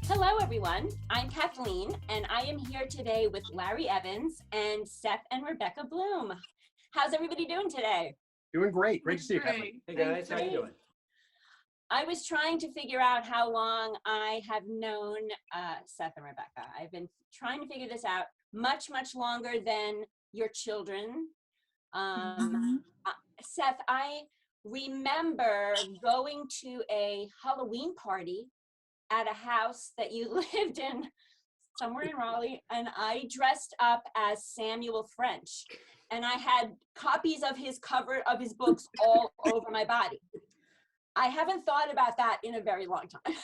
Hello, everyone. I'm Kathleen, and I am here today with Larry Evans and Seth and Rebecca Blum. How's everybody doing today? Doing great. Great to see you, Kathleen. Hey guys, how you doing? I was trying to figure out how long I have known Seth and Rebecca. I've been trying to figure this out much, much longer than your children. Seth, I remember going to a Halloween party at a house that you lived in somewhere in Raleigh, and I dressed up as Samuel French, and I had copies of his cover of his books all over my body. I haven't thought about that in a very long time.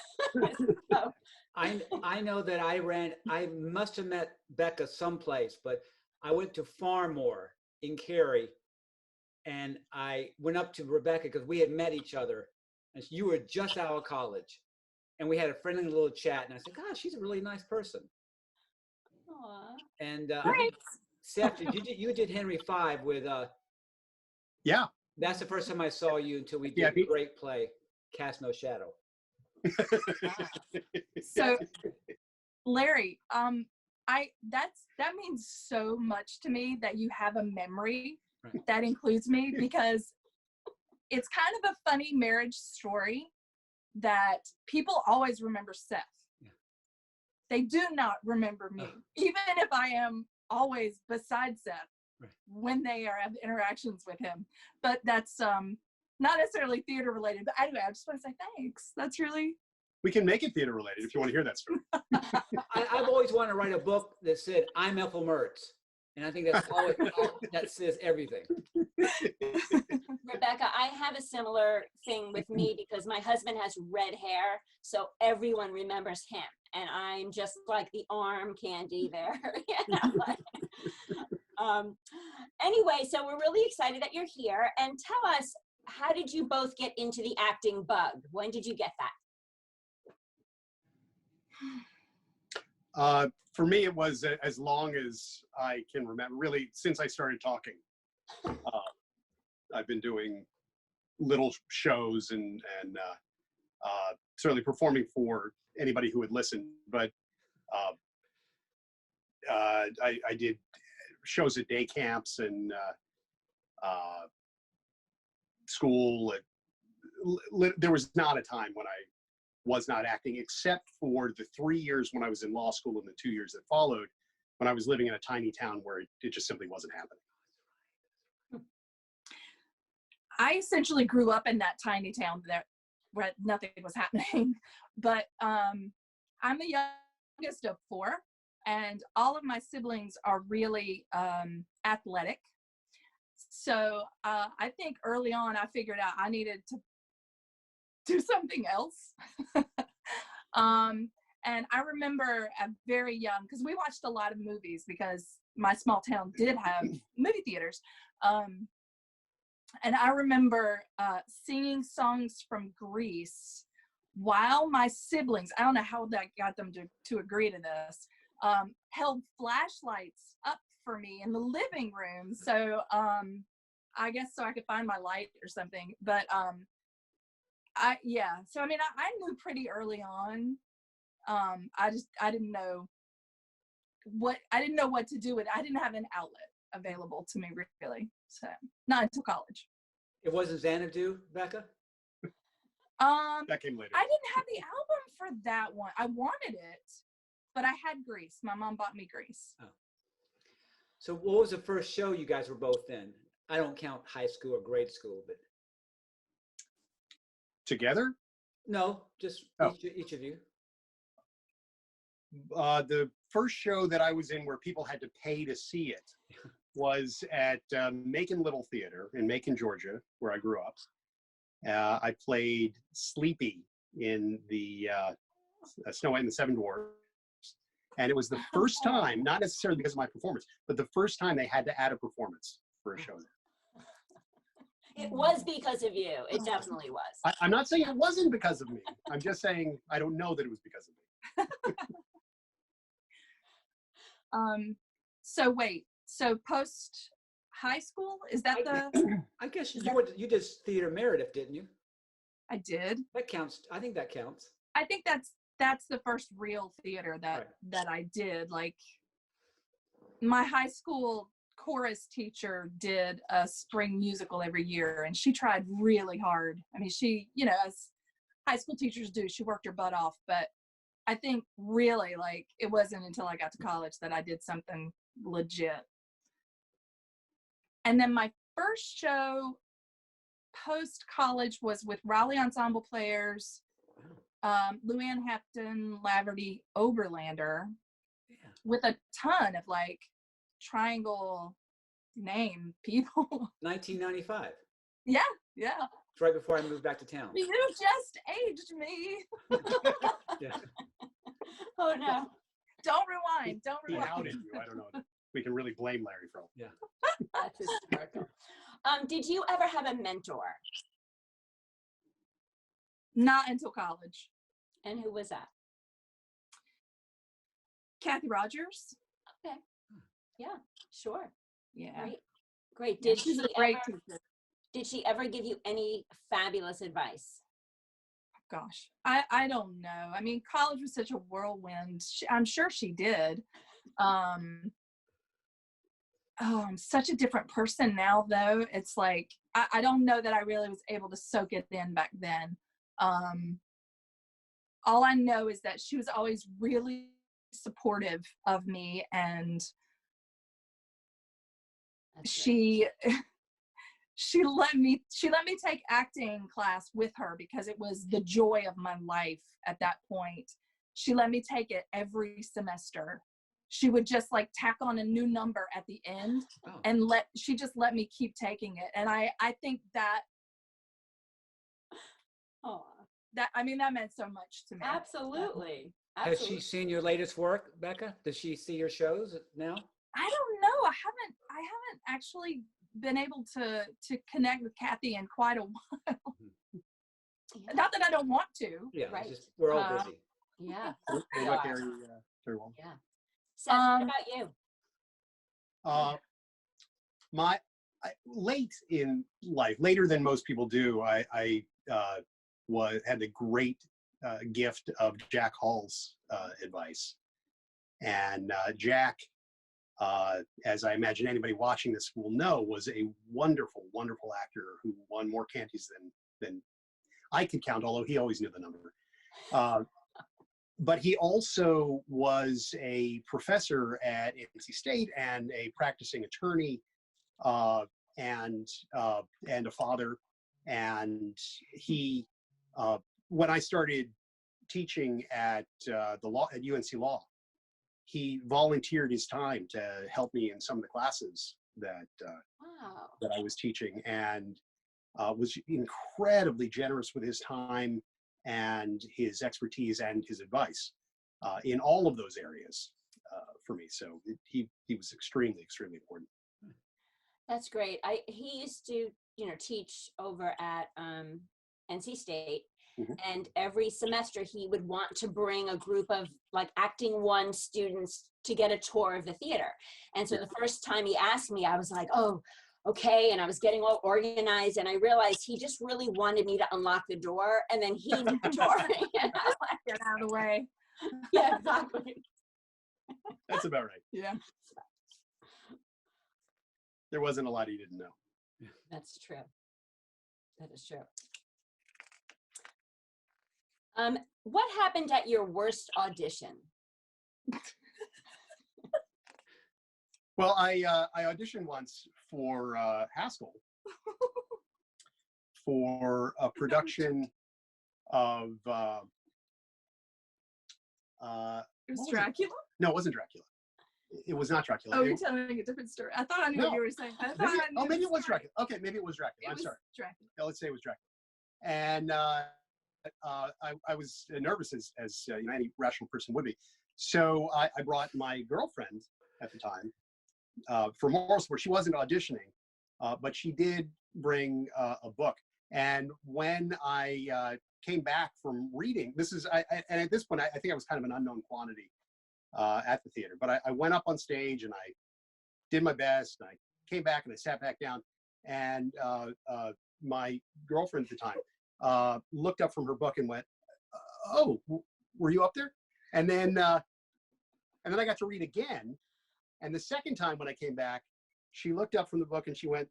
So, I know that I must have met Becca someplace, but I went to Farmore in Cary, and I went up to Rebecca because we had met each other, and you were just out of college. And we had a friendly little chat, and I said, "God, she's a really nice person." aw. And I think, Seth, you did Henry V with. Yeah. That's the first time I saw you until we did a great play, Cast No Shadow. So, Larry, that means so much to me that you have a memory that includes me, because it's kind of a funny marriage story that people always remember Seth. Yeah. They do not remember me, even if I am always beside Seth when they are have interactions with him. But that's not necessarily theater related. But anyway, I just want to say thanks. That's really. We can make it theater related if you want to hear that story. I've always wanted to write a book that said, "I'm Ethel Mertz." And I think that's all that says everything. Rebecca, I have a similar thing with me because my husband has red hair, so everyone remembers him, and I'm just like the arm candy there. Anyway, so we're really excited that you're here, and tell us, how did you both get into the acting bug? When did you get that? For me, it was as long as I can remember, really, since I started talking. I've been doing little shows and certainly performing for anybody who would listen. But I did shows at day camps and school. There was not a time when I was not acting, except for the 3 years when I was in law school and the 2 years that followed, when I was living in a tiny town where it just simply wasn't happening. I essentially grew up in that tiny town where nothing was happening. But I'm the youngest of four, and all of my siblings are really athletic. So I think early on I figured out I needed to do something else. And I remember at very young, because we watched a lot of movies because my small town did have movie theaters. And I remember singing songs from Grease while my siblings, I don't know how that got them to agree to this, held flashlights up for me in the living room. So I guess so I could find my light or something. But so I mean, I knew pretty early on. I didn't know what to do with it. I didn't have an outlet available to me, really. So not until college. It wasn't Xanadu, Becca? That came later. I didn't have the album for that one. I wanted it, but I had Grease. My mom bought me Grease. Oh. So what was the first show you guys were both in? I don't count high school or grade school, but Together? no, just each of you. The first show that I was in where people had to pay to see it was at Macon Little Theater in Macon, Georgia, where I grew up. I played Sleepy in the Snow White and the Seven Dwarfs. And it was the first time, not necessarily because of my performance, but the first time they had to add a performance for a show there. It was because of you. It definitely was. I'm not saying it wasn't because of me. I'm just saying I don't know that it was because of me. So wait, so post high school, is that I guess you did Theater Meredith, didn't you? I did. That counts. I think that counts. I think that's that's the first real theater that Right. that I did. Like, my high school chorus teacher did a spring musical every year, and she tried really hard. I mean, she, you know, as high school teachers do, she worked her butt off. But I think really, like, it wasn't until I got to college that I did something legit. And then my first show post college was with Raleigh Ensemble Players, Luann Hampton, Laverty, Oberlander, Yeah. with a ton of like triangle name people. 1995. Yeah. It's right before I moved back to town. You just aged me. Yeah. Oh no. Don't rewind. Don't He rewind. outed you. I don't know. We can really blame Larry for it. That's hysterical. Did you ever have a mentor? Not until college. And who was that? Kathy Rogers. Okay. Yeah, sure. Yeah. Great. Great. Yeah, Did she's she a great ever, teacher. did she ever give you any fabulous advice? Gosh, I don't know. I mean, college was such a whirlwind. I'm sure she did. Oh, I'm such a different person now, though. It's like, I don't know that I really was able to soak it in back then. All I know is that she was always really supportive of me, and That's she let me take acting class with her because it was the joy of my life at that point. She let me take it every semester. She would just like tack on a new number at the end, and she just let me keep taking it. And I think that I mean, that meant so much to me. Absolutely. Has she seen your latest work, Becca? Does she see your shows now? I don't know. I haven't actually been able to connect with Kathy in quite a while. Yeah. Not that I don't want to. Yeah, Right. just, we're all busy. Yeah. We'll We let are. Gary very well. Yeah. Seth, what about you? Late in life, later than most people do, I had the great gift of Jack Hall's advice. And Jack, as I imagine anybody watching this will know, was a wonderful, wonderful actor who won more Canties than I could count, although he always knew the number. But he also was a professor at NC State and a practicing attorney, and a father. And he, when I started teaching at UNC Law, he volunteered his time to help me in some of the classes that I was teaching, and was incredibly generous with his time and his expertise and his advice in all of those areas for me. So he was extremely, extremely important. That's great. He used to, teach over at NC State, and every semester he would want to bring a group of like acting one students to get a tour of the theater. And so the first time he asked me, I was like, oh, okay. And I was getting all organized, and I realized he just really wanted me to unlock the door, and then he did the door. And I was like, Get out of the way. yeah, exactly. That's about right. Yeah. There wasn't a lot he didn't know. That's true. That is true. What happened at your worst audition? Well, I auditioned once for Haskell for a production of It was was it? Dracula? No, it wasn't Dracula. It was not Dracula. Oh, you're telling a different story. I thought I knew what you were saying. I thought I knew maybe the it was story. Dracula. Okay, maybe it was Dracula. I'm sorry. Dracula. Yeah, let's say it was Dracula. And I was nervous as any rational person would be. So I brought my girlfriend at the time for moral support. She wasn't auditioning, but she did bring a book. And when I came back from reading, and at this point, I think I was kind of an unknown quantity at the theater. But I went up on stage and I did my best. And I came back and I sat back down. And my girlfriend at the time looked up from her book and went, "Oh, were you up there? And then I got to read again. And the second time when I came back, she looked up from the book and she went,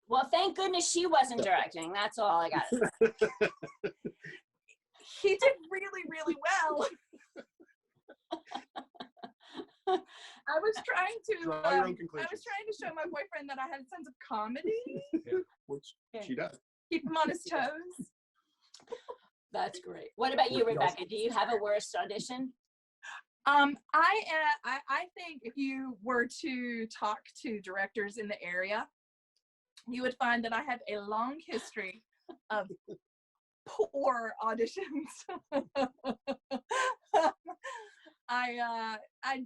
Well, thank goodness she wasn't directing. That's all I got to say. He did really, really well. I was trying to Draw your own conclusions. show my boyfriend that I had a sense of comedy. Yeah, which she does. Keep him on his toes. That's great. What about you, Rebecca? Do you have a worst audition? I think if you were to talk to directors in the area, you would find that I have a long history of poor auditions. I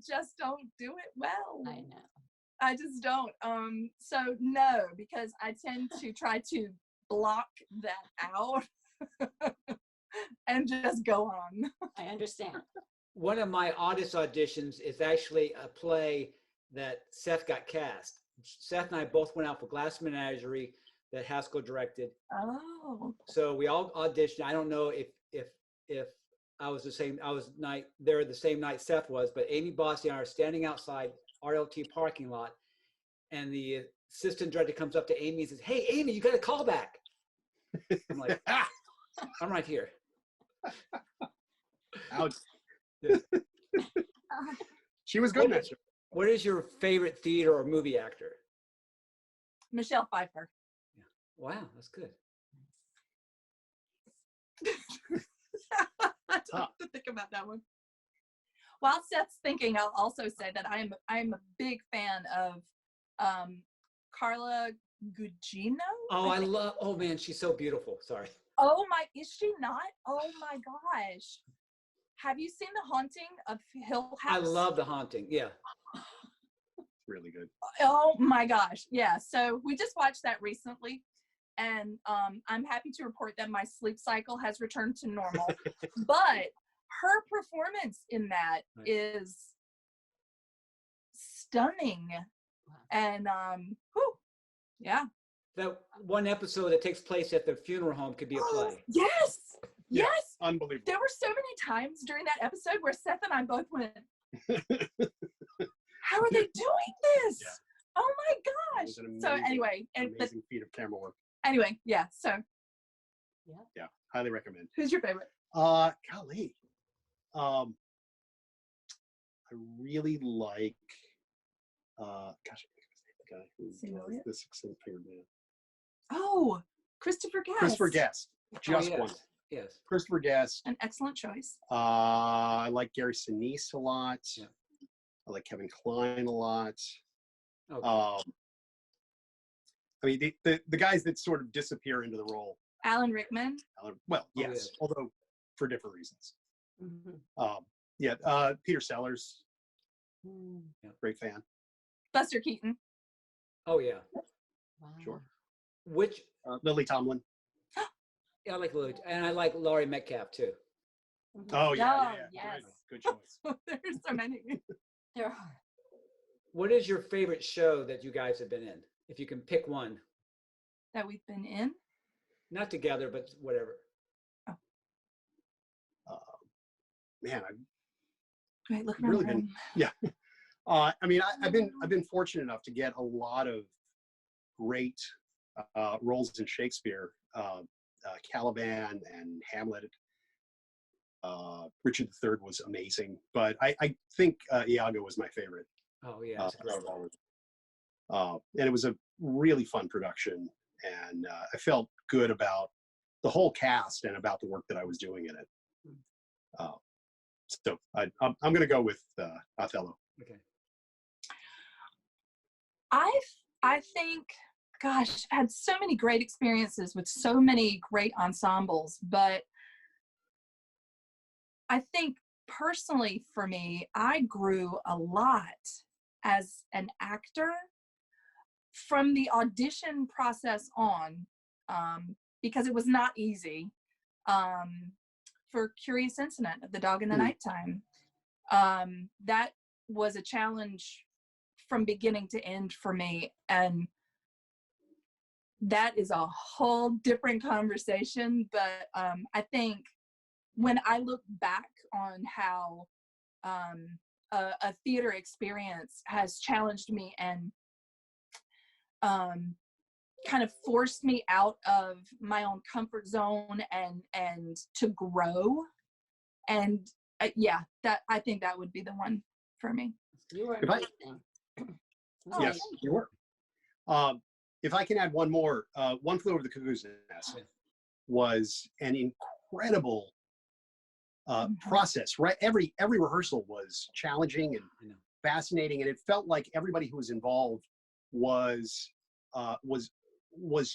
just don't do it well. I know. I just don't. So no, because I tend to try to block that out and just go on. I understand. One of my oddest auditions is actually a play that Seth got cast. Seth and I both went out for Glass Menagerie that Haskell directed. Oh. So we all auditioned. I don't know if I was there the same night Seth was, but Amy Bossy and I are standing outside RLT parking lot, and the assistant director comes up to Amy and says, "Hey, Amy, you got a call back." I'm like, I'm right here. Ouch. Yeah. She was good in that show. What is your favorite theater or movie actor? Michelle Pfeiffer. Yeah. Wow, that's good. I don't have to think about that one. While Seth's thinking, I'll also say that I am a big fan of Carla Gugino. Oh, oh man, she's so beautiful. Sorry. Oh my, is she not? Oh my gosh. Have you seen The Haunting of Hill House? I love The Haunting. Yeah. Really good. Oh my gosh. Yeah. So we just watched that recently. And I'm happy to report that my sleep cycle has returned to normal. But her performance in that is stunning. And yeah. That one episode that takes place at the funeral home could be a play. Yes. Yeah, Yes. unbelievable. There were so many times during that episode where Seth and I both went, how are they doing this? Yeah. Oh my gosh. It was an So amazing, anyway, amazing feat of camera work. anyway, yeah. So Yeah, highly recommend. who's your favorite? Golly. I really like gosh, the guy who does the Six-Fingered Man. Oh, Christopher Guest. Christopher Guest. Just yes. one. Yes. Christopher Guest. An excellent choice. I like Gary Sinise a lot. Yeah. I like Kevin Kline a lot. Okay. I mean, the guys that sort of disappear into the role. Alan Rickman. Well, yes, yes. although for different reasons. Mm-hmm. Peter Sellers, great fan. Buster Keaton. Oh yeah. Wow. Sure. Which Lily Tomlin. I like Lily, and I like Laurie Metcalf too. Mhm. Oh yeah, Oh, yes. Good choice. There's so many. There are. What is your favorite show that you guys have been in? If you can pick one, That we've been in. not together, but whatever. Man, Wait, look I've around really the been. room. Yeah. I mean, I've been fortunate enough to get a lot of great roles in Shakespeare. Caliban and Hamlet. Richard III was amazing, but I think Iago was my favorite. Oh yeah. That's great. And it was a really fun production, and I felt good about the whole cast and about the work that I was doing in it. So I'm going to go with Othello. Okay. I think, gosh, I had so many great experiences with so many great ensembles, but I think personally for me, I grew a lot as an actor from the audition process on, because it was not easy. For Curious Incident of the Dog in the Nighttime, that was a challenge from beginning to end for me, and that is a whole different conversation. But I think when I look back on how a theater experience has challenged me and kind of forced me out of my own comfort zone and to grow, and yeah, that I think that would be the one for me. You were If I- amazing. Yes, you were. If I can add one more, One Flew Over the Cuckoo's Nest was an incredible process, right? Every rehearsal was challenging and fascinating, and it felt like everybody who was involved was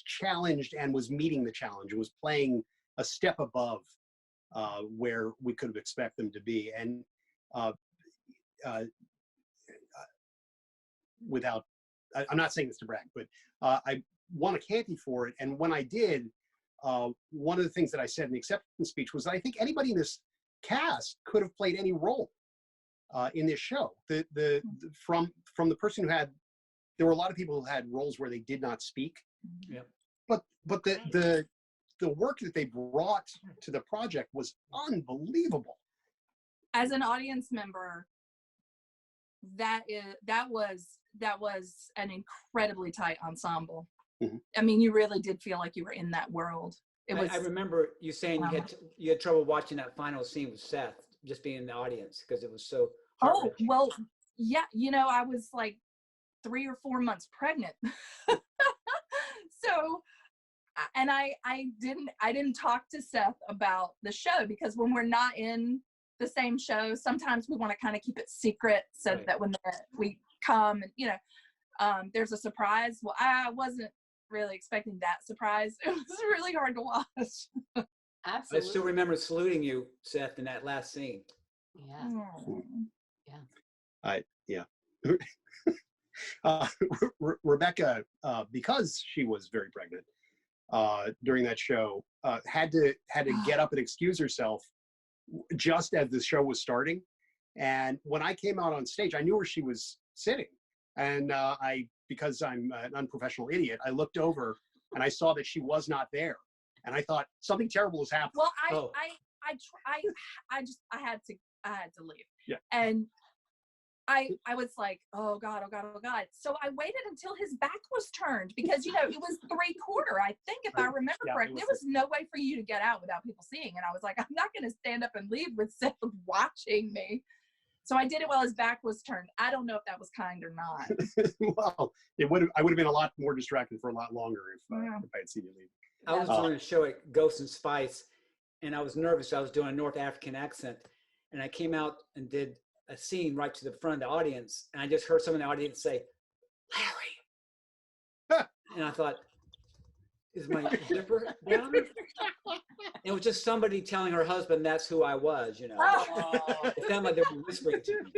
challenged and was meeting the challenge. It was playing a step above where we could have expected them to be, and without, I'm not saying this to brag, but I won a Canty for it. And when I did, one of the things that I said in the acceptance speech was that I think anybody in this cast could have played any role in this show. From the person who had, there were a lot of people who had roles where they did not speak. Yep. But the work that they brought to the project was unbelievable. As an audience member, that was an incredibly tight ensemble. Mm-hmm. I mean, you really did feel like you were in that world. It was. I remember you saying you had trouble watching that final scene with Seth, just being in the audience because it was so Oh, well, yeah, I was like 3 or 4 months pregnant. So, and I didn't talk to Seth about the show, because when we're not in the same show, sometimes we want to kind of keep it secret so that when we come and there's a surprise. Well, I wasn't really expecting that surprise. It was really hard to watch. Absolutely. I still remember saluting you, Seth, in that last scene. Yeah. Rebecca, because she was very pregnant during that show, had to get up and excuse herself just as the show was starting. And when I came out on stage, I knew where she was sitting, and because I'm an unprofessional idiot, I looked over and I saw that she was not there, and I thought something terrible has happened. Well, I had to leave. Yeah. And I was like, oh God. So I waited until his back was turned, because it was 3/4, I think, if I remember correctly. There was no way for you to get out without people seeing. And I was like, I'm not going to stand up and leave with Seth watching me. So I did it while his back was turned. I don't know if that was kind or not. Well, I would have been a lot more distracted for a lot longer if I had seen you leave. I was doing a show at Ghost and Spice, and I was nervous. I was doing a North African accent, and I came out and did a scene right to the front of the audience, and I just heard someone in the audience say, "Larry," and I thought, "Is my zipper down?" It was just somebody telling her husband that's who I was. Oh, It sounded like they were whispering to me.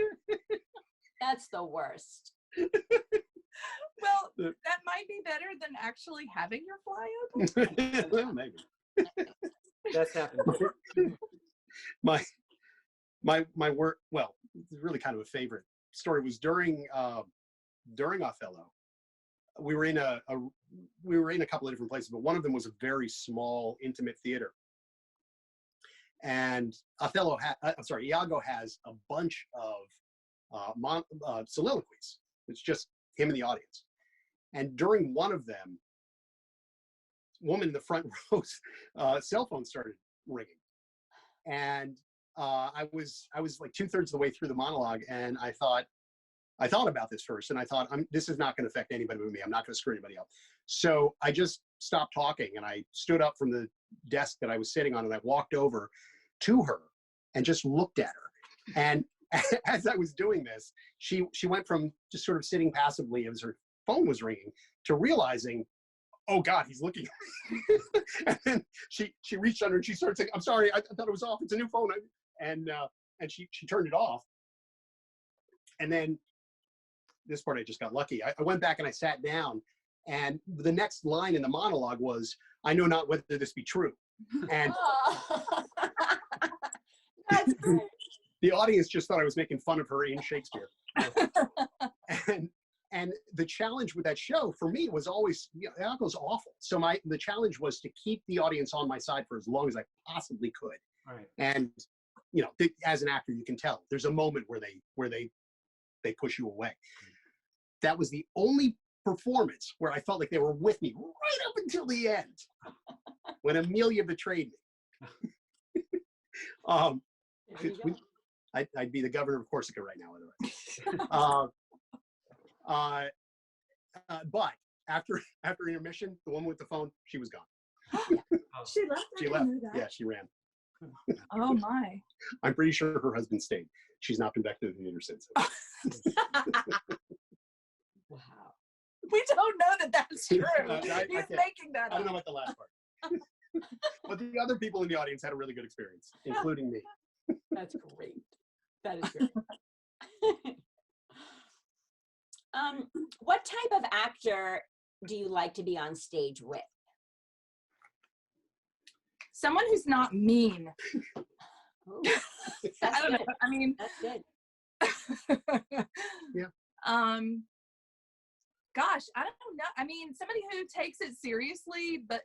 that's the worst. Well, that might be better than actually having your fly open. Well, maybe. That's happened. My work, well, it's really kind of a favorite story, was during Othello. We were in a couple of different places, but one of them was a very small, intimate theater. And Iago has a bunch of soliloquies. It's just him in the audience. And during one of them, woman in the front row's cell phone started ringing. And I was like 2/3 of the way through the monologue, and I thought about this first, and I thought, this is not going to affect anybody but me. I'm not going to screw anybody up. So I just stopped talking, and I stood up from the desk that I was sitting on, and I walked over to her and just looked at her. And as I was doing this, she went from just sort of sitting passively as her phone was ringing to realizing, oh God, he's looking at me. And then she reached under and she started saying, I'm sorry, I thought it was off. It's a new phone. And she turned it off. And then this part, I just got lucky. I went back and I sat down, and the next line in the monologue was, I know not whether this be true. And That's great. the audience just thought I was making fun of her in Shakespeare. And the challenge with that show for me was always, that was awful. So the challenge was to keep the audience on my side for as long as I possibly could. Right. And as an actor, you can tell there's a moment where they push you away. That was the only performance where I felt like they were with me right up until the end, when Amelia betrayed me. I'd be the governor of Corsica right now, otherwise. But after intermission, the woman with the phone, she was gone. She left. She left. Yeah, she ran. Oh my! I'm pretty sure her husband stayed. She's not been back to the theater since. Wow. We don't know that that's true. He's I making that I don't know up. about the last part. But the other people in the audience had a really good experience, including me. That's great. That is great. What type of actor do you like to be on stage with? Someone who's not mean. Oh, I don't know. I mean, that's good. Yeah. Gosh, I don't know. I mean, somebody who takes it seriously, but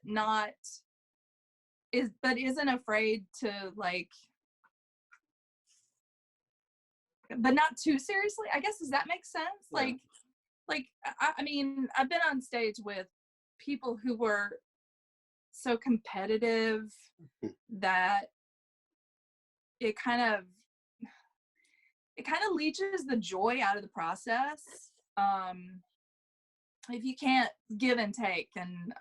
isn't afraid to but not too seriously. I guess, does that make sense? Yeah. I mean, I've been on stage with people who were so competitive that it kind of leaches the joy out of the process. If you can't give and take, and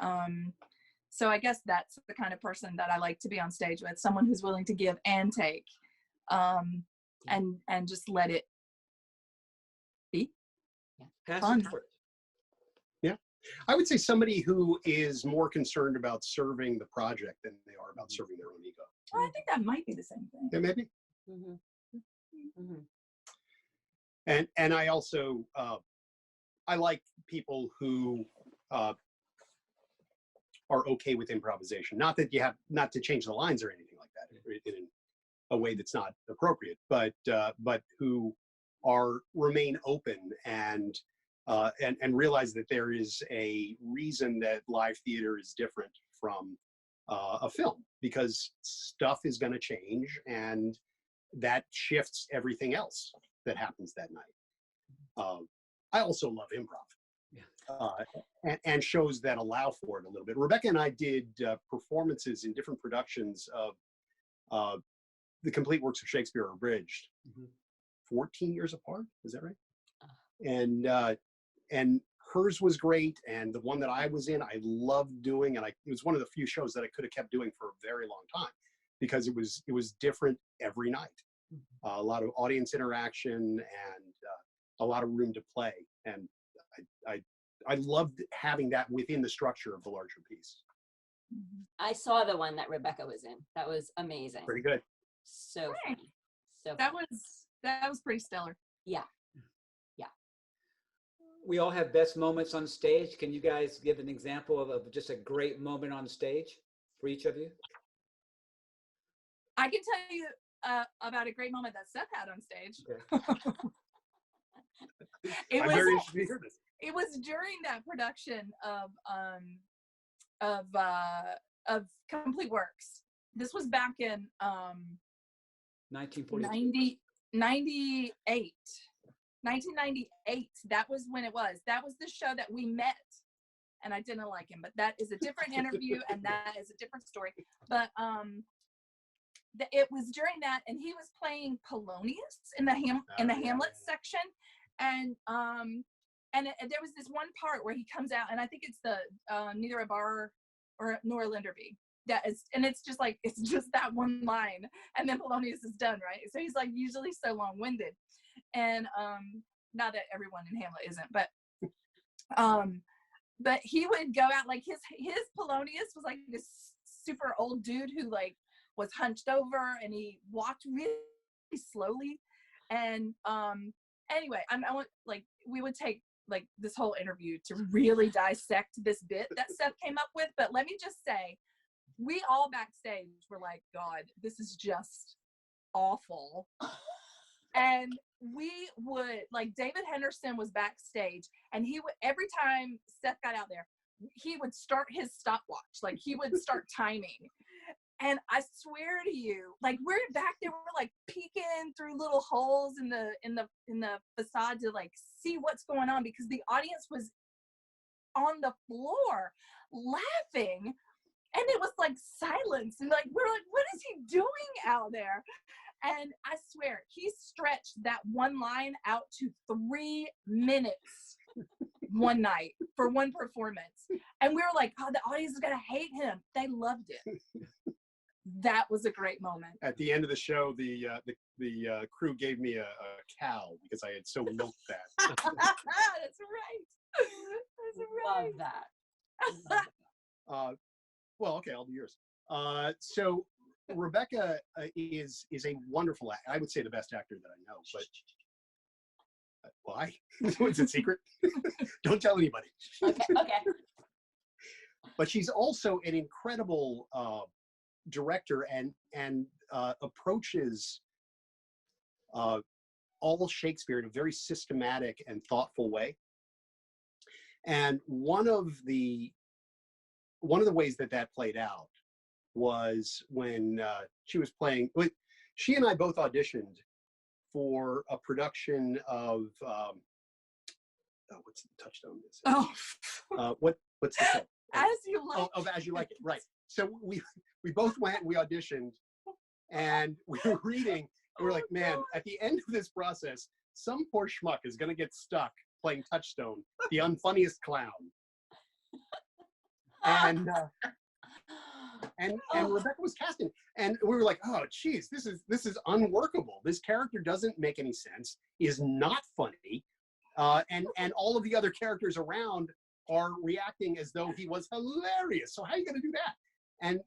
so I guess that's the kind of person that I like to be on stage with, someone who's willing to give and take, and just let it be fun. Yeah, I would say somebody who is more concerned about serving the project than they are about serving their own ego. Well, I think that might be the same thing. Yeah, maybe. Mm-hmm. Mm-hmm. And I also I like people who are okay with improvisation. Not that you have not to change the lines or anything like that in a way that's not appropriate, but who remain open and realize that there is a reason that live theater is different from a film, because stuff is going to change, and that shifts everything else that happens that night. I also love improv, and shows that allow for it a little bit. Rebecca and I did performances in different productions of the complete works of Shakespeare abridged, 14 years apart. Is that right? And hers was great, and the one that I was in, I loved doing, and it was one of the few shows that I could have kept doing for a very long time, because it was different every night. A lot of audience interaction and a lot of room to play, and I loved having that within the structure of the larger piece. I saw the one that Rebecca was in. That was amazing. Pretty good. So funny. So That funny. was pretty stellar. Yeah. We all have best moments on stage. Can you guys give an example of just a great moment on stage for each of you? I can tell you about a great moment that Seth had on stage. Okay. I'm very interested to hear this. It was during that production of Complete Works. This was back in 1998. That was when it was. That was the show that we met, and I didn't like him, but that is a different interview, and that is a different story. But it was during that, and he was playing Polonius in the Hamlet section, and there was this one part where he comes out, and I think it's the neither a bar or nor a Linderby. That is, and it's just that one line, and then Polonius is done, right? So he's like usually so long-winded, and not that everyone in Hamlet isn't, but he would go out like his Polonius was like this super old dude who like was hunched over, and he walked really slowly, and anyway, I want like we would take like this whole interview to really dissect this bit that Seth came up with, but let me just say, we all backstage were like, God, this is just awful. And we would, like, David Henderson was backstage, and he would, every time Seth got out there, he would start his stopwatch. Like, he would start timing. And I swear to you, like, we're back there, we're like peeking through little holes in the facade to like see what's going on, because the audience was on the floor laughing, and it was like silence, and like we're like, what is he doing out there? And I swear he stretched that one line out to 3 minutes one night for one performance, and we were like, oh, the audience is gonna hate him. They loved it. That was a great moment. At the end of the show, the crew gave me a cow because I had so milked that. That's right. That's right. Love that. Well, okay, I'll do yours. So Rebecca is a wonderful actor. I would say the best actor that I know, but why? Is it secret? Don't tell anybody. Okay. But she's also an incredible director and approaches all Shakespeare in a very systematic and thoughtful way. And one of the ways that played out was when she was playing. She and I both auditioned for a production of what's the Touchstone? What's the show? As You Like It. Of As You Like It, right. So we both went and we auditioned, and we were reading, and we're like, man, at the end of this process, some poor schmuck is going to get stuck playing Touchstone, the unfunniest clown. And Rebecca was casting, and we were like, oh, geez, this is unworkable. This character doesn't make any sense, is not funny, and all of the other characters around are reacting as though he was hilarious. So how are you going to do that? And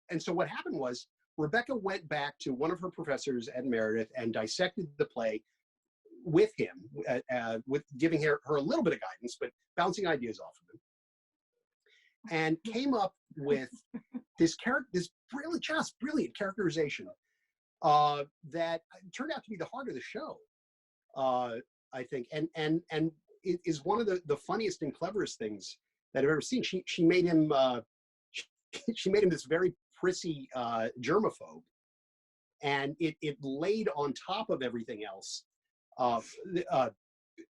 and so what happened was Rebecca went back to one of her professors at Meredith and dissected the play with him, with giving her a little bit of guidance, but bouncing ideas off of him, and came up with this brilliant characterization that turned out to be the heart of the show, I think, and it is one of the funniest and cleverest things that I've ever seen. She made him she made him this very prissy germaphobe, and it laid on top of everything else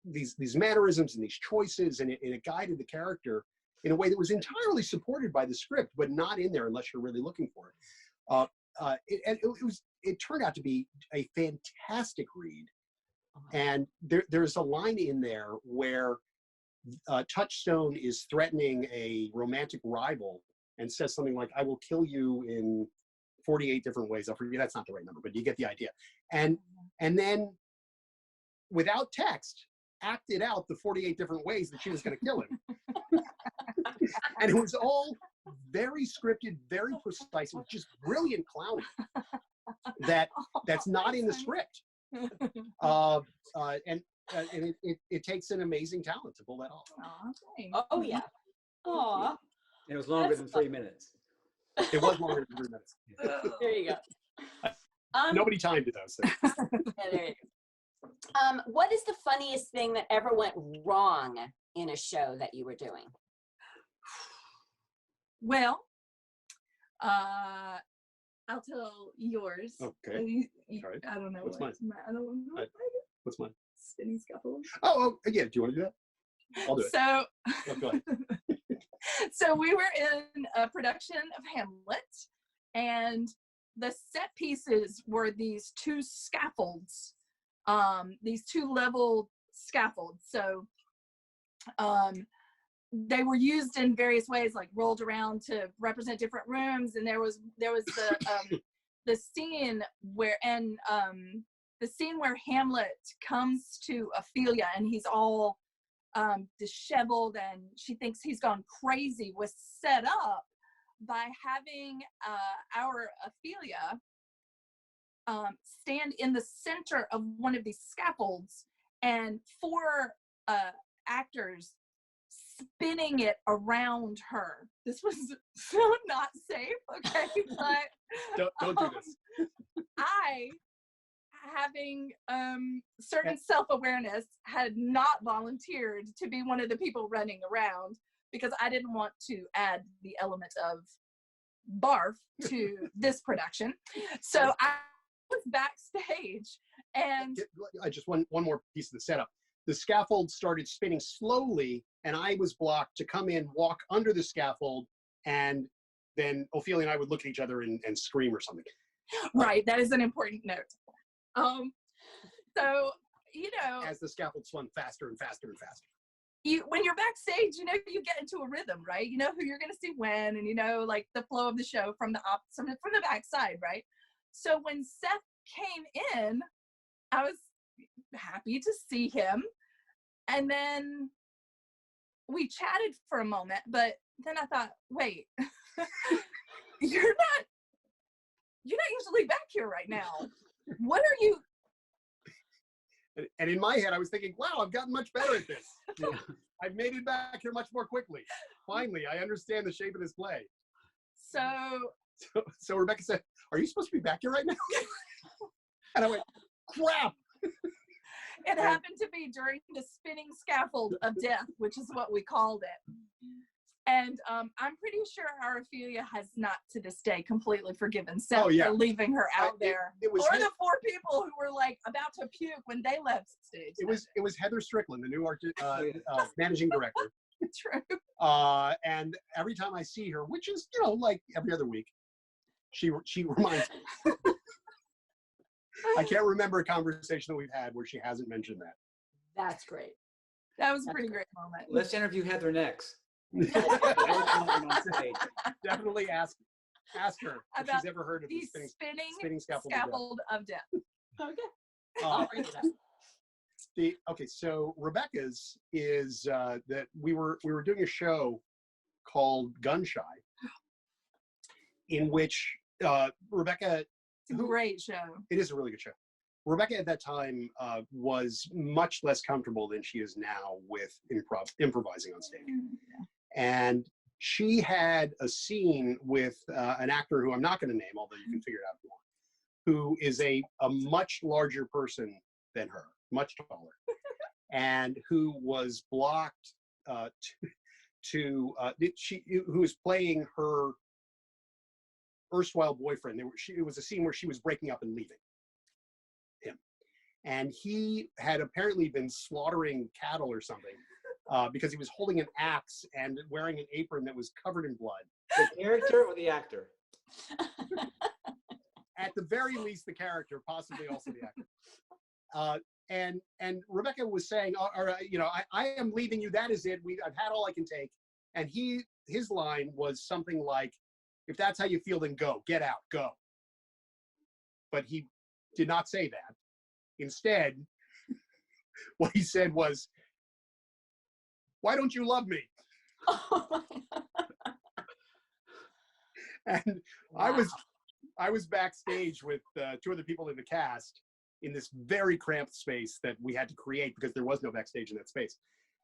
these mannerisms and these choices, and it guided the character in a way that was entirely supported by the script, but not in there unless you're really looking for it. It turned out to be a fantastic read. And there's a line in there where Touchstone is threatening a romantic rival and says something like, I will kill you in 48 different ways. I forget, that's not the right number, but you get the idea. And then without text, acted out the 48 different ways that she was going to kill him. And it was all very scripted, very precise. It was just brilliant clowning that's not in the script. And it takes an amazing talent to pull that off. Oh yeah. Aw. It was longer than 3 minutes. It was longer than 3 minutes. There you go. Nobody timed it though. So. Yeah, there you go. What is the funniest thing that ever went wrong in a show that you were doing? Well, I'll tell yours. Okay. Right. I don't know. What's mine? I don't know. What's mine? Spinning scuffles. Oh, yeah. Do you want to do that? I'll do it. So, go ahead. So we were in a production of Hamlet, and the set pieces were these two scaffolds, these two level scaffolds. So they were used in various ways, like rolled around to represent different rooms. And there was the scene where Hamlet comes to Ophelia, and he's all disheveled, and she thinks he's gone crazy, was set up by having our Ophelia stand in the center of one of these scaffolds, and 4 actors spinning it around her. This was so not safe, okay? But don't do this. I having certain self-awareness, had not volunteered to be one of the people running around because I didn't want to add the element of barf to this production. So I was backstage, and I just one more piece of the setup. The scaffold started spinning slowly, and I was blocked to come in, walk under the scaffold, and then Ophelia and I would look at each other and scream or something. Right, that is an important note. So, as the scaffold swung faster and faster and faster. When you're backstage, you get into a rhythm, right? You know who you're going to see when, and like the flow of the show from the backside, right? So when Seth came in, I was happy to see him, and then we chatted for a moment, but then I thought, wait, you're not usually back here right now. What are you? And in my head, I was thinking, wow, I've gotten much better at this. Yeah. I've made it back here much more quickly. Finally, I understand the shape of this play. So Rebecca said, are you supposed to be back here right now? And I went, crap. It happened to be during the spinning scaffold of death, which is what we called it. And I'm pretty sure our Ophelia has not to this day completely forgiven Seth for leaving her out there. Or the 4 people who were like about to puke when they left stage. It was Heather Strickland, the new managing director. True. And every time I see her, which is like every other week, she reminds me. I can't remember a conversation that we've had where she hasn't mentioned that. That's great. That was a pretty great moment. Let's interview Heather next. Definitely ask her if she's ever heard of the spinning scaffold of death. Okay. I'll bring it up. Okay, so Rebecca's is that we were doing a show called Gun Shy, in which Rebecca. It's a great show. It is a really good show. Rebecca at that time was much less comfortable than she is now with improvising on stage. Yeah. And she had a scene with an actor who I'm not going to name, although you can figure it out if you want, who is a much larger person than her, much taller, and who was blocked who was playing her erstwhile boyfriend. It was a scene where she was breaking up and leaving him. And he had apparently been slaughtering cattle or something because he was holding an axe and wearing an apron that was covered in blood. The character or the actor? At the very least, the character, possibly also the actor. And Rebecca was saying, I am leaving you. That is it. I've had all I can take. And his line was something like, if that's how you feel, then go. Get out. Go. But he did not say that. Instead, what he said was, why don't you love me? Oh my God. And wow. I was backstage with 2 other people in the cast in this very cramped space that we had to create because there was no backstage in that space.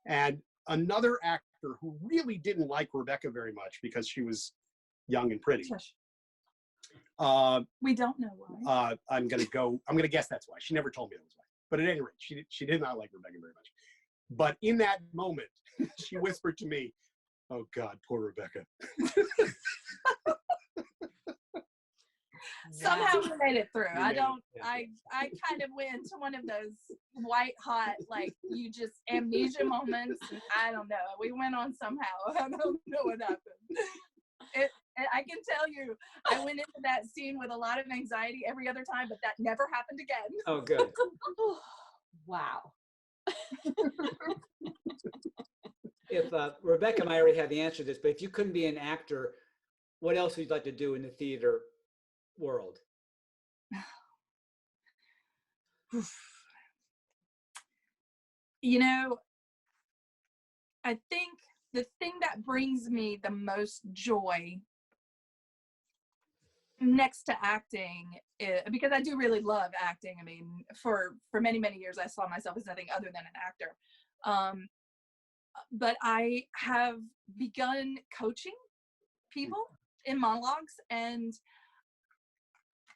And another actor who really didn't like Rebecca very much because she was young and pretty. We don't know why. I'm gonna guess that's why. She never told me that was why. But at any rate, she did not like Rebecca very much. But in that moment, she whispered to me, "Oh God, poor Rebecca." Somehow we made it through. I kind of went into one of those white hot, like you just amnesia moments. And I don't know. We went on somehow. I don't know what happened. I can tell you, I went into that scene with a lot of anxiety every other time, but that never happened again. Oh, good. Wow. If Rebecca and I already have the answer to this, but if you couldn't be an actor, what else would you like to do in the theater world? I think the thing that brings me the most joy next to acting is, because I do really love acting. I mean, for many, many years, I saw myself as nothing other than an actor. But I have begun coaching people in monologues, and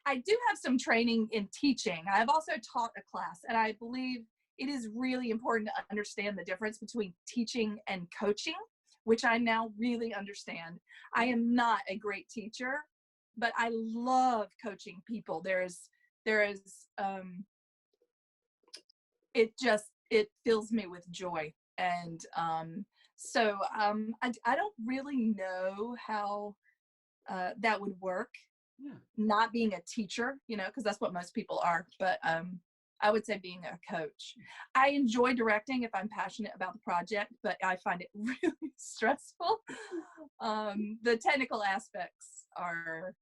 I do have some training in teaching. I've also taught a class, and I believe it is really important to understand the difference between teaching and coaching, which I now really understand. I am not a great teacher, but I love coaching people. It fills me with joy. And I don't really know how that would work. Yeah. Not being a teacher, because that's what most people are, but I would say being a coach. I enjoy directing if I'm passionate about the project, but I find it really stressful. The technical aspects are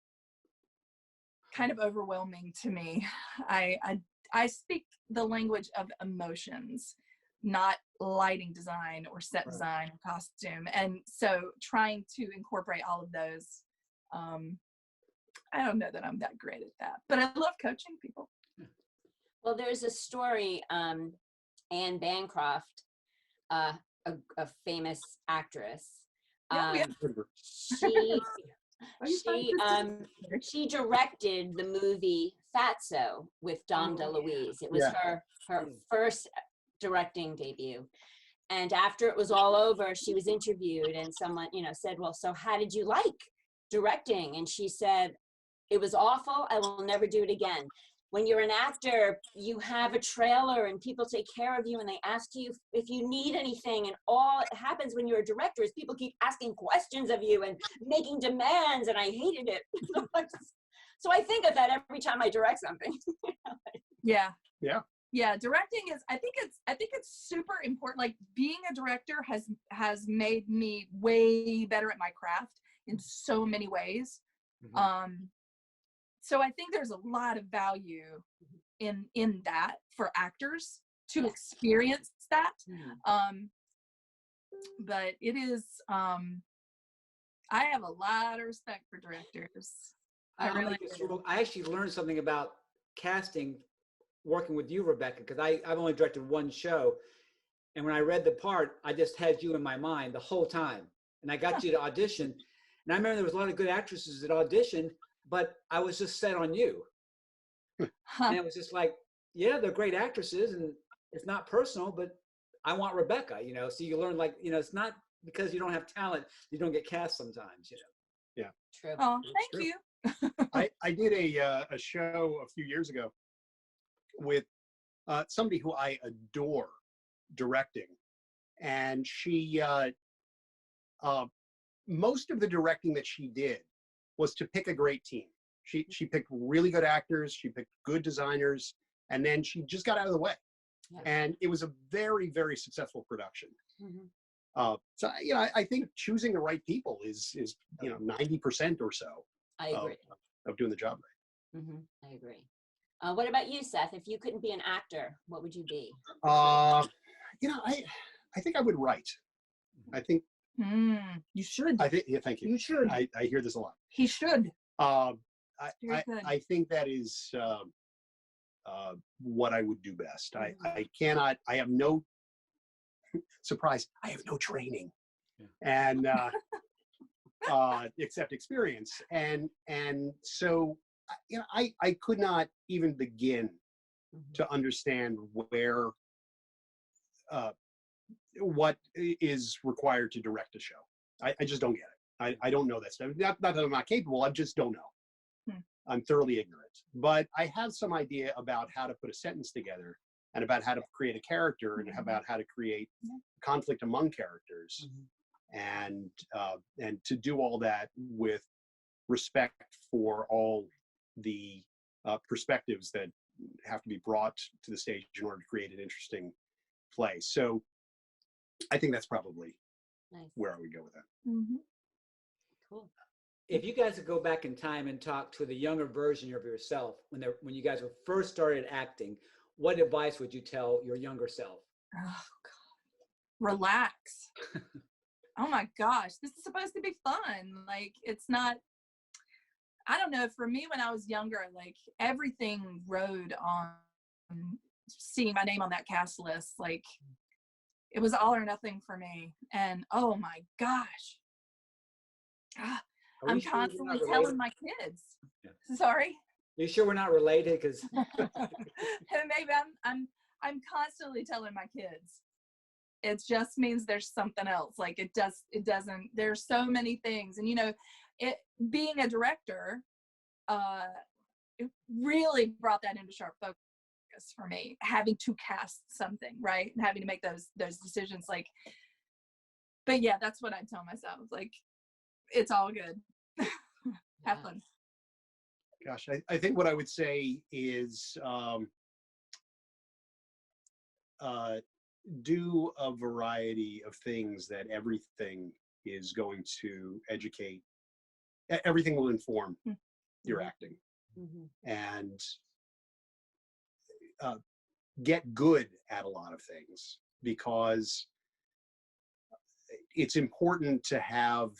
kind of overwhelming to me. I speak the language of emotions, not lighting design or set design or costume. And so trying to incorporate all of those, I don't know that I'm that great at that, but I love coaching people. Well, there's a story, Anne Bancroft, a famous actress. She directed the movie Fatso with Dom DeLuise. It was her first directing debut. And after it was all over, she was interviewed, and someone, said, well, so how did you like directing? And she said, it was awful. I will never do it again. When you're an actor, you have a trailer and people take care of you and they ask you if you need anything. And all it happens when you're a director is people keep asking questions of you and making demands. And I hated it. So I think of that every time I direct something. Yeah. Yeah. Yeah. Directing is, I think it's super important. Like being a director has made me way better at my craft in so many ways. Mm-hmm. So I think there's a lot of value in that for actors to experience that. But it is, I have a lot of respect for directors. I actually learned something about casting working with you, Rebecca, because I've only directed one show. And when I read the part, I just had you in my mind the whole time. And I got you to audition. And I remember there was a lot of good actresses that auditioned, but I was just set on you. And it was just like, yeah, they're great actresses and it's not personal, but I want Rebecca, so you learn it's not because you don't have talent, you don't get cast sometimes, Yeah. True. Oh, thank you. I did a show a few years ago with somebody who I adore directing. And she, most of the directing that she did was to pick a great team. She picked really good actors, she picked good designers, and then she just got out of the way. Yeah. And it was a very, very successful production. Mm-hmm. So I think choosing the right people is 90% or so. I agree. Of doing the job right. Mm-hmm. I agree. What about you, Seth? If you couldn't be an actor, what would you be? I think I would write. I think you should. I think thank you. You should. I hear this a lot. He should. I think that is what I would do best. I cannot. I have no surprise. I have no training, and except experience, and so I could not even begin to understand where what is required to direct a show. I just don't get it. I don't know that stuff. Not that I'm not capable. I just don't know. I'm thoroughly ignorant. But I have some idea about how to put a sentence together and about how to create a character and about how to create conflict among characters. And to do all that with respect for all the perspectives that have to be brought to the stage in order to create an interesting play. So I think that's probably where I would go with that. Mm-hmm. Cool. If you guys could go back in time and talk to the younger version of yourself when you guys were first started acting, what advice would you tell your younger self? Oh God, relax. Oh my gosh, this is supposed to be fun. Like it's not. I don't know. For me, when I was younger, like everything rode on seeing my name on that cast list. Like it was all or nothing for me. And oh my gosh, I'm constantly telling my kids. Yeah. Sorry. You sure we're not related? Because Maybe I'm constantly telling my kids. It just means there's something else. Like it doesn't, there's so many things. And it being a director, it really brought that into sharp focus for me, having to cast something, right? And having to make those decisions. Like, but yeah, that's what I tell myself. Like, it's all good. Have fun. Gosh, I think what I would say is do a variety of things that everything is going to educate. Everything will inform your acting. And get good at a lot of things, because it's important to have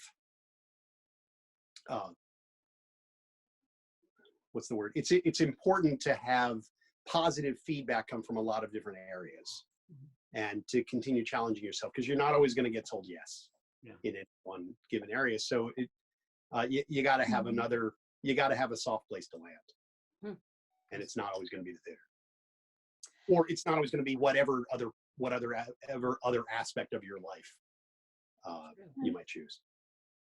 what's the word? It's important to have positive feedback come from a lot of different areas, and to continue challenging yourself, because you're not always going to get told yes in any one given area. So you got to have you got to have a soft place to land, and it's not always going to be the theater, or it's not always going to be whatever other aspect of your life you might choose.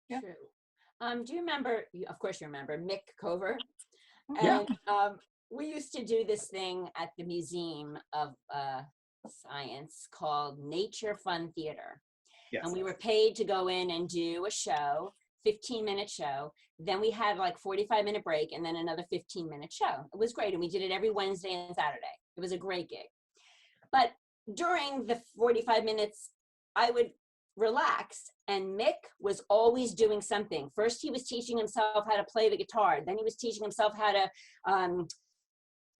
Yeah. True. Do you remember? Of course, you remember Mick Cover. Yeah. And we used to do this thing at the Museum of Science called Nature Fun Theater. Yes. And we were paid to go in and do a show, 15-minute show. Then we had like 45-minute break and then another 15-minute show. It was great. And we did it every Wednesday and Saturday. It was a great gig. But during the 45 minutes, I would relax, and Mick was always doing something. First, he was teaching himself how to play the guitar. Then he was teaching himself how to,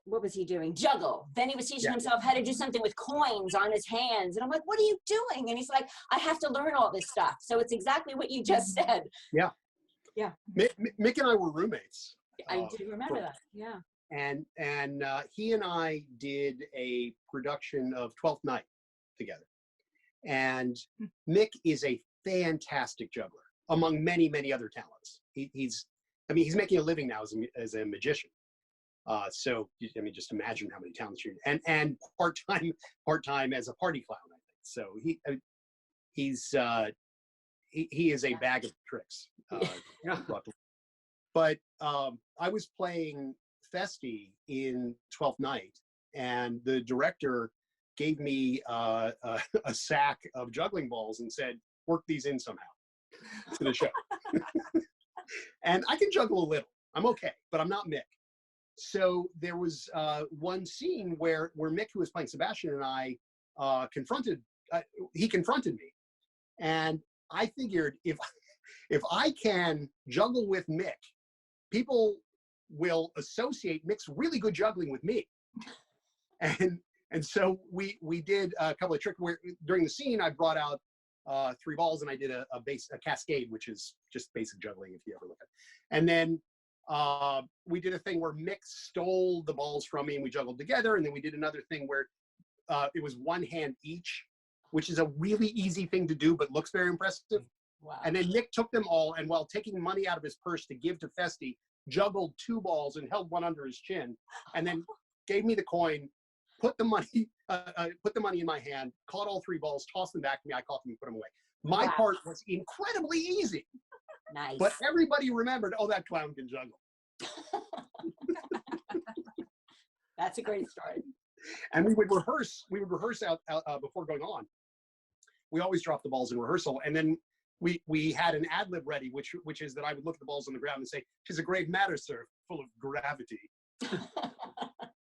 what was he doing? Juggle. Then he was teaching himself how to do something with coins on his hands. And I'm like, what are you doing? And he's like, I have to learn all this stuff. So it's exactly what you just said. Yeah. Yeah. Mick and I were roommates. I do remember that. Yeah. And he and I did a production of Twelfth Night together. And Mick is a fantastic juggler, among many, many other talents. He's making a living now as a magician. So just imagine how many talents you and part-time as a party clown, I think. So he is a bag of tricks. But I was playing Festi in Twelfth Night, and the director gave me a sack of juggling balls and said, work these in somehow to the show. And I can juggle a little. I'm okay, but I'm not Mick. So there was one scene where Mick, who was playing Sebastian, and I confronted me. And I figured if I can juggle with Mick, people will associate Mick's really good juggling with me. And so we did a couple of tricks where during the scene I brought out 3 balls and I did a cascade, which is just basic juggling if you ever look at it. And then we did a thing where Mick stole the balls from me and we juggled together. And then we did another thing where it was one hand each, which is a really easy thing to do, but looks very impressive. Wow. And then Mick took them all, and while taking money out of his purse to give to Festi, juggled 2 balls and held one under his chin, and then gave me the coin, put the money in my hand, caught all 3 balls, tossed them back to me. I caught them and put them away. My part was incredibly easy. Nice. But everybody remembered, oh, that clown can juggle. That's a great story. And we would rehearse out before going on. We always dropped the balls in rehearsal, and then we had an ad lib ready, which is that I would look at the balls on the ground and say, "'Tis a great matter, sir, full of gravity."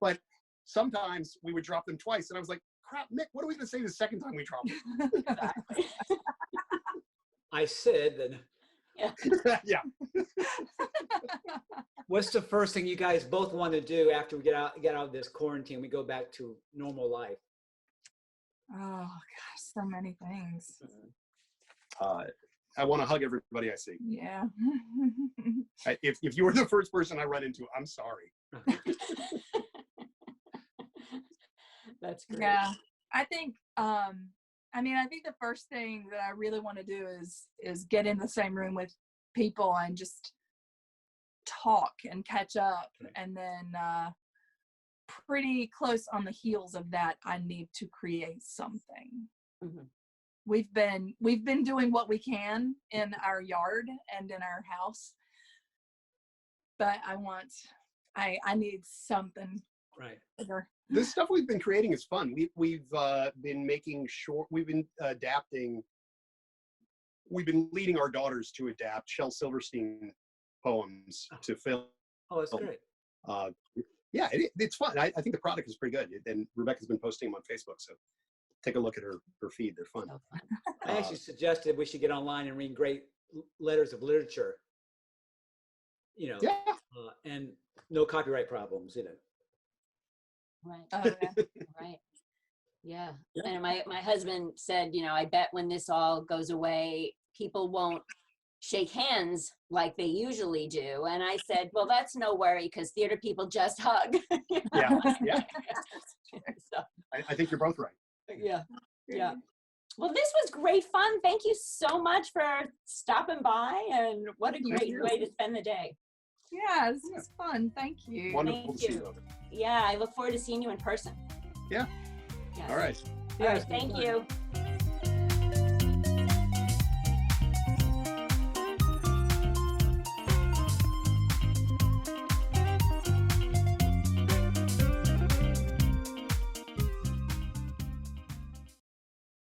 But sometimes we would drop them twice, and I was like, "Crap, Mick, what are we going to say the second time we drop them?" Exactly. I said that. Yeah. Yeah. What's the first thing you guys both want to do after we get out of this quarantine? We go back to normal life. Oh gosh, so many things. I want to hug everybody I see. Yeah. If you were the first person I run into, I'm sorry. That's great. Yeah. I think I think the first thing that I really want to do is get in the same room with people and just talk and catch up. And then pretty close on the heels of that, I need to create something. Mhm. We've been doing what we can in our yard and in our house, but I need something Right. bigger. This stuff we've been creating is fun. We've been making short. We've been adapting. We've been leading our daughters to adapt Shel Silverstein poems to film. Oh, that's great. Yeah, it's fun. I think the product is pretty good, and Rebecca's been posting them on Facebook. So take a look at her feed. They're fun. So fun. I actually suggested we should get online and read great letters of literature. You know, Yeah. and no copyright problems. You know. Right. Oh, yeah. Right. Yeah. Yeah. And my husband said, I bet when this all goes away, people won't shake hands like they usually do. And I said, well, that's no worry because theater people just hug. Yeah. Yeah. So, I think you're both right. yeah. Yeah. Well, this was great fun. Thank you so much for stopping by, and what a great way to spend the day. Yeah, this was fun. Thank you. Wonderful Thank to see you. you. Yeah, I look forward to seeing you in person. Yeah. Yes. All right. All right. Thank you.